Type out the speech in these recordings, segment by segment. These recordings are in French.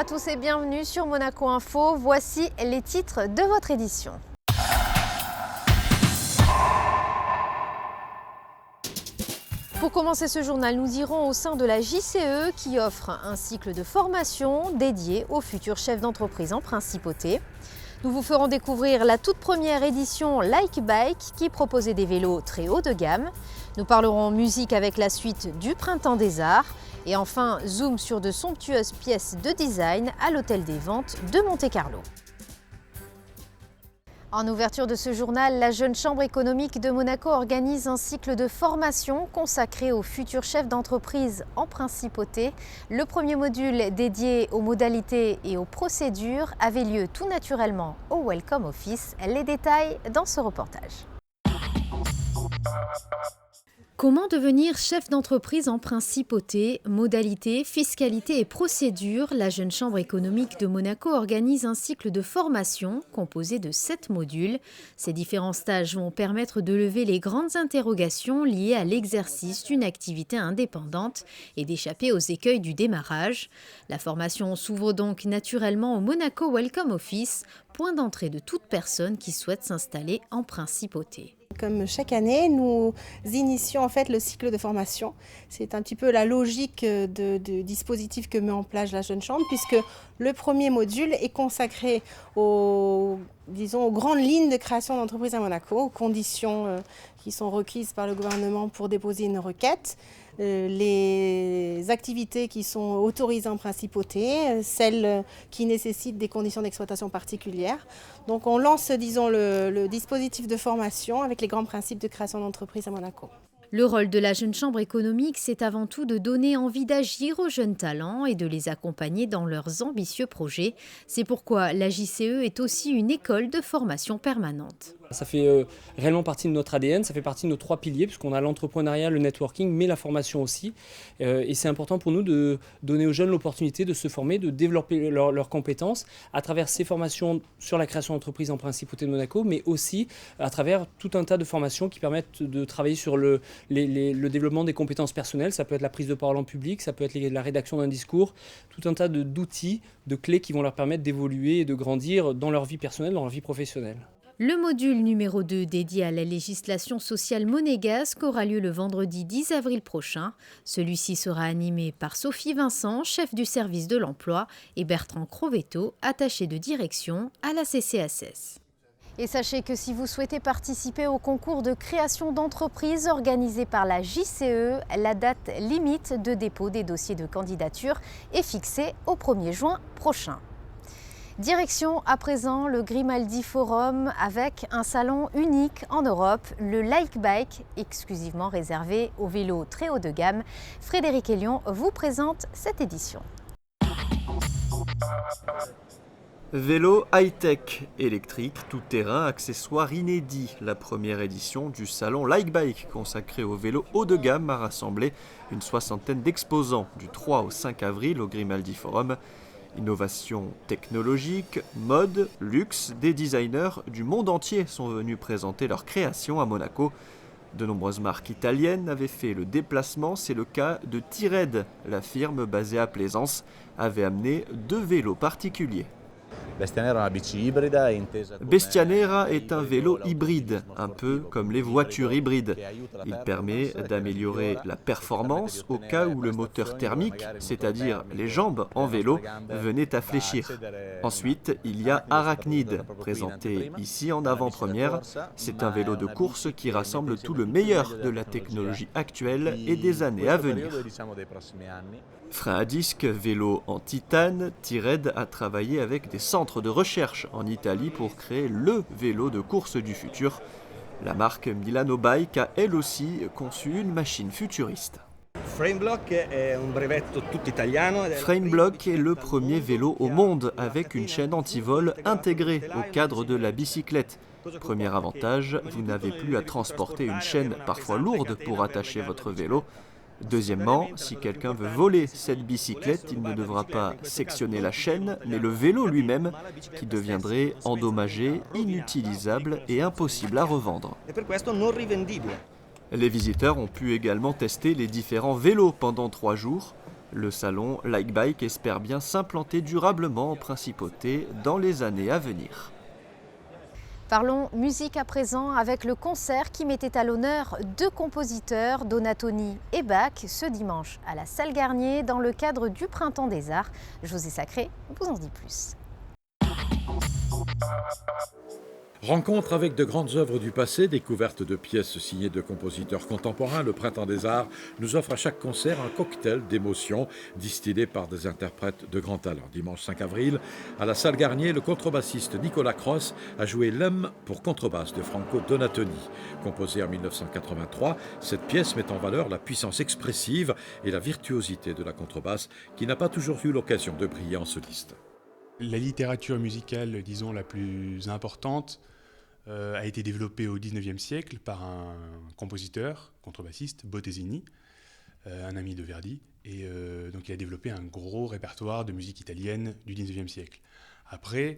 à tous et bienvenue sur Monaco Info. Voici les titres de votre édition. Pour commencer ce journal, nous irons au sein de la JCE qui offre un cycle de formation dédié aux futurs chefs d'entreprise en principauté. Nous vous ferons découvrir la toute première édition Like Bike qui proposait des vélos très haut de gamme. Nous parlerons musique avec la suite du Printemps des Arts. Et enfin, zoom sur de somptueuses pièces de design à l'Hôtel des Ventes de Monte-Carlo. En ouverture de ce journal, la Jeune Chambre économique de Monaco organise un cycle de formation consacré aux futurs chefs d'entreprise en principauté. Le premier module dédié aux modalités et aux procédures avait lieu tout naturellement au Welcome Office. Les détails dans ce reportage. Comment devenir chef d'entreprise en principauté? Modalités, fiscalité et procédures, la Jeune Chambre économique de Monaco organise un cycle de formation composé de 7 modules. Ces différents stages vont permettre de lever les grandes interrogations liées à l'exercice d'une activité indépendante et d'échapper aux écueils du démarrage. La formation s'ouvre donc naturellement au Monaco Welcome Office, point d'entrée de toute personne qui souhaite s'installer en principauté. Comme chaque année, nous initions en fait le cycle de formation. C'est un petit peu la logique du dispositif que met en place la Jeune Chambre, puisque le premier module est consacré aux grandes lignes de création d'entreprise à Monaco, aux conditions qui sont requises par le gouvernement pour déposer une requête, les activités qui sont autorisées en principauté, celles qui nécessitent des conditions d'exploitation particulières. Donc on lance, le dispositif de formation avec les grands principes de création d'entreprise à Monaco. Le rôle de la Jeune Chambre économique, c'est avant tout de donner envie d'agir aux jeunes talents et de les accompagner dans leurs ambitieux projets. C'est pourquoi la JCE est aussi une école de formation permanente. Ça fait réellement partie de notre ADN, ça fait partie de nos 3 piliers, puisqu'on a l'entrepreneuriat, le networking, mais la formation aussi. Et c'est important pour nous de donner aux jeunes l'opportunité de se former, de développer leurs compétences à travers ces formations sur la création d'entreprise en principauté de Monaco, mais aussi à travers tout un tas de formations qui permettent de travailler sur le développement des compétences personnelles. Ça peut être la prise de parole en public, ça peut être la rédaction d'un discours, tout un tas d'outils, de clés qui vont leur permettre d'évoluer et de grandir dans leur vie personnelle, dans leur vie professionnelle. Le module numéro 2 dédié à la législation sociale monégasque aura lieu le vendredi 10 avril prochain. Celui-ci sera animé par Sophie Vincent, chef du service de l'emploi, et Bertrand Crovetto, attaché de direction à la CCASS. Et sachez que si vous souhaitez participer au concours de création d'entreprise organisé par la JCE, la date limite de dépôt des dossiers de candidature est fixée au 1er juin prochain. Direction à présent le Grimaldi Forum avec un salon unique en Europe, le Like Bike, exclusivement réservé aux vélos très haut de gamme. Frédéric Elion vous présente cette édition. Vélo high-tech, électrique, tout-terrain, accessoires inédits. La première édition du salon Like Bike, consacré aux vélos haut de gamme, a rassemblé une 60aine d'exposants du 3 au 5 avril au Grimaldi Forum. Innovation technologique, mode, luxe, des designers du monde entier sont venus présenter leurs créations à Monaco. De nombreuses marques italiennes avaient fait le déplacement, c'est le cas de Tired. La firme basée à Plaisance avait amené 2 vélos particuliers. Bestianera est un vélo hybride, un peu comme les voitures hybrides. Il permet d'améliorer la performance au cas où le moteur thermique, c'est-à-dire les jambes en vélo, venait à fléchir. Ensuite, il y a Arachnid, présenté ici en avant-première. C'est un vélo de course qui rassemble tout le meilleur de la technologie actuelle et des années à venir. Frein à disque, vélo en titane, Tired a travaillé avec des centres de recherche en Italie pour créer le vélo de course du futur. La marque Milano Bike a elle aussi conçu une machine futuriste. Frameblock est le premier vélo au monde avec une chaîne anti-vol intégrée au cadre de la bicyclette. Premier avantage, vous n'avez plus à transporter une chaîne parfois lourde pour attacher votre vélo. Deuxièmement, si quelqu'un veut voler cette bicyclette, il ne devra pas sectionner la chaîne, mais le vélo lui-même, qui deviendrait endommagé, inutilisable et impossible à revendre. Les visiteurs ont pu également tester les différents vélos pendant 3 jours. Le salon Like Bike espère bien s'implanter durablement en Principauté dans les années à venir. Parlons musique à présent avec le concert qui mettait à l'honneur deux compositeurs, Donatoni et Bach, ce dimanche à la Salle Garnier dans le cadre du Printemps des Arts. José Sacré vous en dit plus. Rencontre avec de grandes œuvres du passé, découverte de pièces signées de compositeurs contemporains, le Printemps des Arts nous offre à chaque concert un cocktail d'émotions distillé par des interprètes de grand talent. Dimanche 5 avril, à la Salle Garnier, le contrebassiste Nicolas Cross a joué L'Homme pour contrebasse de Franco Donatoni. Composée en 1983, cette pièce met en valeur la puissance expressive et la virtuosité de la contrebasse qui n'a pas toujours eu l'occasion de briller en soliste. La littérature musicale, disons, la plus importante a été développée au XIXe siècle par un compositeur, contrebassiste, Bottesini, un ami de Verdi. Et donc il a développé un gros répertoire de musique italienne du XIXe siècle. Après,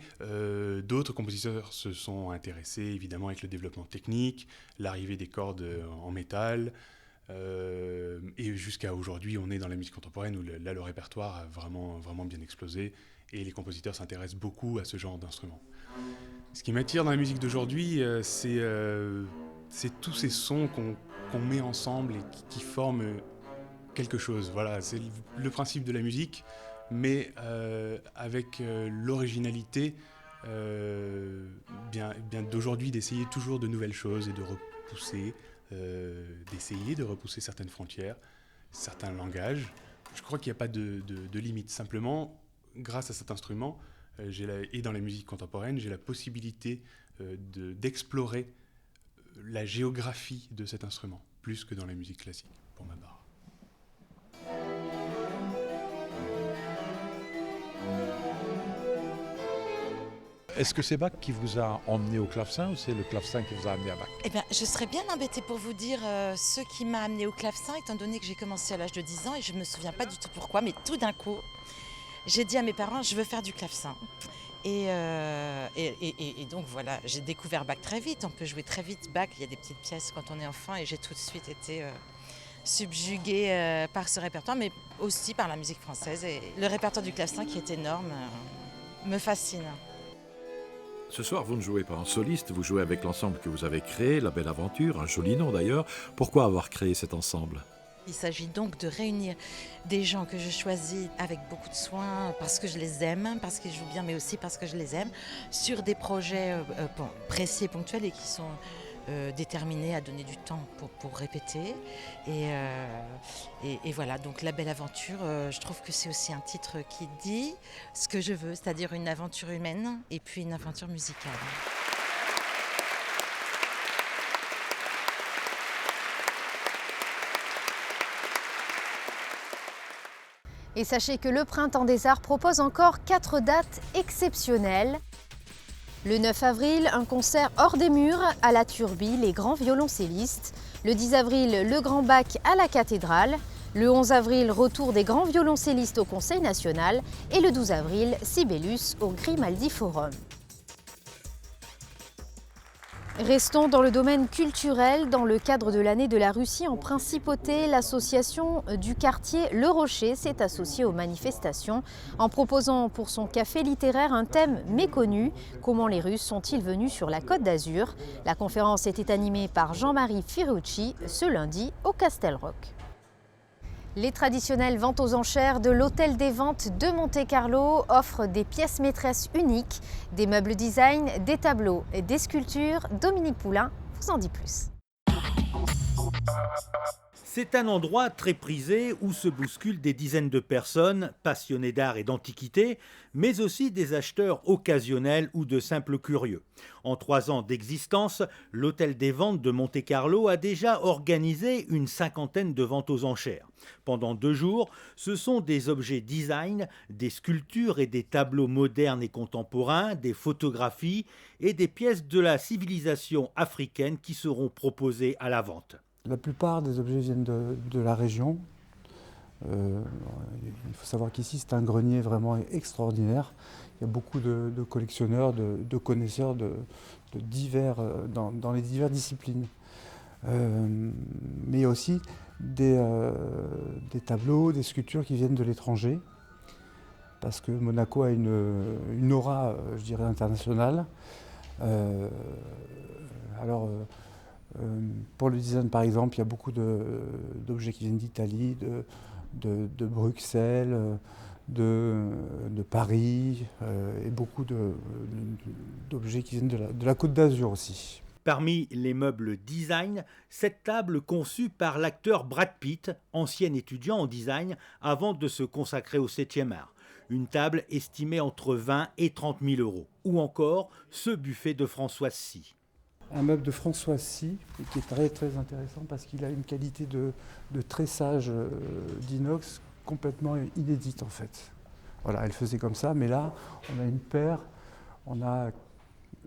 d'autres compositeurs se sont intéressés, évidemment, avec le développement technique, l'arrivée des cordes en métal. Et jusqu'à aujourd'hui, on est dans la musique contemporaine où là, le répertoire a vraiment bien explosé. Et les compositeurs s'intéressent beaucoup à ce genre d'instruments. Ce qui m'attire dans la musique d'aujourd'hui, c'est tous ces sons qu'on met ensemble et qui forment quelque chose. Voilà, c'est le principe de la musique, mais avec l'originalité bien d'aujourd'hui d'essayer toujours de nouvelles choses et d'essayer de repousser certaines frontières, certains langages. Je crois qu'il n'y a pas de limite. Simplement, grâce à cet instrument, et dans la musique contemporaine, j'ai la possibilité d'explorer la géographie de cet instrument, plus que dans la musique classique, pour ma part. Est-ce que c'est Bach qui vous a emmené au clavecin ou c'est le clavecin qui vous a amené à Bach ? Eh bien, je serais bien embêtée pour vous dire ce qui m'a amené au clavecin, étant donné que j'ai commencé à l'âge de 10 ans et je ne me souviens pas du tout pourquoi, mais tout d'un coup, j'ai dit à mes parents, je veux faire du clavecin. Et donc voilà, j'ai découvert Bach très vite. On peut jouer très vite Bach, il y a des petites pièces quand on est enfant et j'ai tout de suite été subjuguée par ce répertoire, mais aussi par la musique française. Et le répertoire du clavecin qui est énorme me fascine. Ce soir, vous ne jouez pas en soliste, vous jouez avec l'ensemble que vous avez créé, La Belle Aventure, un joli nom d'ailleurs. Pourquoi avoir créé cet ensemble ? Il s'agit donc de réunir des gens que je choisis avec beaucoup de soin parce que je les aime, parce qu'ils jouent bien, mais aussi parce que je les aime, sur des projets précis et ponctuels et qui sont déterminés à donner du temps pour répéter. Et voilà, donc La Belle Aventure, je trouve que c'est aussi un titre qui dit ce que je veux, c'est-à-dire une aventure humaine et puis une aventure musicale. Et sachez que le Printemps des Arts propose encore 4 dates exceptionnelles. Le 9 avril, un concert hors des murs à la Turbie, les grands violoncellistes. Le 10 avril, le Grand Bach à la Cathédrale. Le 11 avril, retour des grands violoncellistes au Conseil national. Et le 12 avril, Sibelius au Grimaldi Forum. Restons dans le domaine culturel. Dans le cadre de l'année de la Russie en Principauté, l'association du quartier Le Rocher s'est associée aux manifestations en proposant pour son café littéraire un thème méconnu. Comment les Russes sont-ils venus sur la Côte d'Azur ? La conférence était animée par Jean-Marie Firucci ce lundi au Castel Rock. Les traditionnelles ventes aux enchères de l'Hôtel des Ventes de Monte-Carlo offrent des pièces maîtresses uniques, des meubles design, des tableaux et des sculptures. Dominique Poulain vous en dit plus. C'est un endroit très prisé où se bousculent des dizaines de personnes passionnées d'art et d'antiquité, mais aussi des acheteurs occasionnels ou de simples curieux. En 3 ans d'existence, l'Hôtel des Ventes de Monte-Carlo a déjà organisé une 50aine de ventes aux enchères. Pendant 2 jours, ce sont des objets design, des sculptures et des tableaux modernes et contemporains, des photographies et des pièces de la civilisation africaine qui seront proposées à la vente. La plupart des objets viennent de la région. Il faut savoir qu'ici, c'est un grenier vraiment extraordinaire. Il y a beaucoup de collectionneurs, de connaisseurs dans les diverses disciplines. Mais il y a aussi des tableaux, des sculptures qui viennent de l'étranger, parce que Monaco a une aura, je dirais, internationale. Pour le design, par exemple, il y a beaucoup d'objets qui viennent d'Italie, de Bruxelles, de Paris, et beaucoup d'objets qui viennent de la Côte d'Azur aussi. Parmi les meubles design, cette table conçue par l'acteur Brad Pitt, ancien étudiant en design avant de se consacrer au 7e art. Une table estimée entre 20 et 30 000 euros. Ou encore ce buffet de François Sy. Un meuble de François Sy qui est très très intéressant parce qu'il a une qualité de tressage d'inox complètement inédite en fait. Voilà, elle faisait comme ça, mais là on a une paire,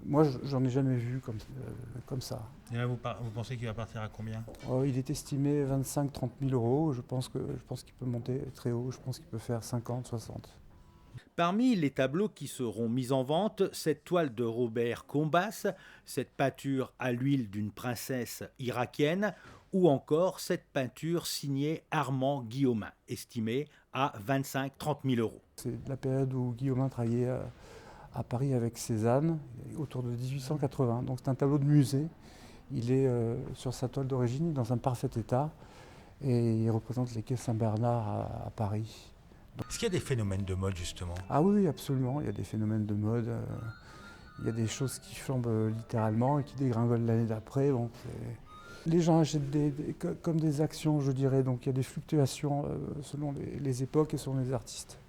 moi j'en ai jamais vu comme ça. Et là vous pensez qu'il va partir à combien? Il est estimé 25-30 000 euros, je pense qu'il peut monter très haut, je pense qu'il peut faire 50-60. Parmi les tableaux qui seront mis en vente, cette toile de Robert Combas, cette peinture à l'huile d'une princesse irakienne, ou encore cette peinture signée Armand Guillaumin, estimée à 25-30 000 euros. C'est la période où Guillaumin travaillait à Paris avec Cézanne, autour de 1880. Donc c'est un tableau de musée. Il est sur sa toile d'origine, dans un parfait état, et il représente les quais Saint-Bernard à Paris. Est-ce qu'il y a des phénomènes de mode justement? Ah oui, absolument, il y a des phénomènes de mode. Il y a des choses qui flambent littéralement et qui dégringolent l'année d'après. Bon, les gens achètent comme des actions, je dirais, donc il y a des fluctuations selon les époques et selon les artistes.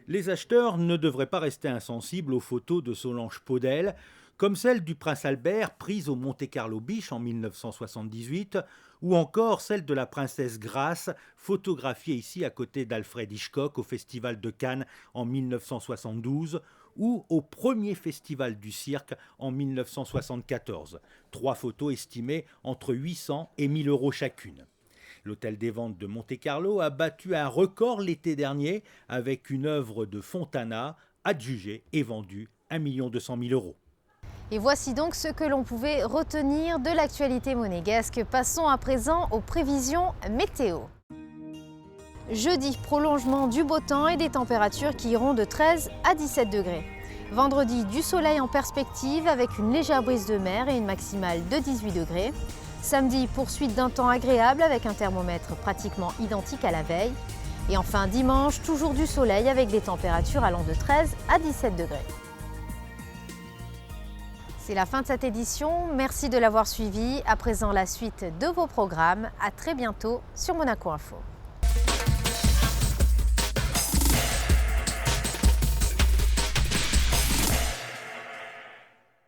Les acheteurs ne devraient pas rester insensibles aux photos de Solange Podel, comme celle du prince Albert prise au Monte-Carlo Beach en 1978, ou encore celle de la princesse Grace, photographiée ici à côté d'Alfred Hitchcock au Festival de Cannes en 1972, ou au premier Festival du cirque en 1974. 3 photos estimées entre 800 et 1000 euros chacune. L'Hôtel des Ventes de Monte-Carlo a battu un record l'été dernier avec une œuvre de Fontana adjugée et vendue 1 200 000 euros. Et voici donc ce que l'on pouvait retenir de l'actualité monégasque. Passons à présent aux prévisions météo. Jeudi, prolongement du beau temps et des températures qui iront de 13 à 17 degrés. Vendredi, du soleil en perspective avec une légère brise de mer et une maximale de 18 degrés. Samedi, poursuite d'un temps agréable avec un thermomètre pratiquement identique à la veille. Et enfin dimanche, toujours du soleil avec des températures allant de 13 à 17 degrés. C'est la fin de cette édition, merci de l'avoir suivi. À présent la suite de vos programmes. À très bientôt sur Monaco Info.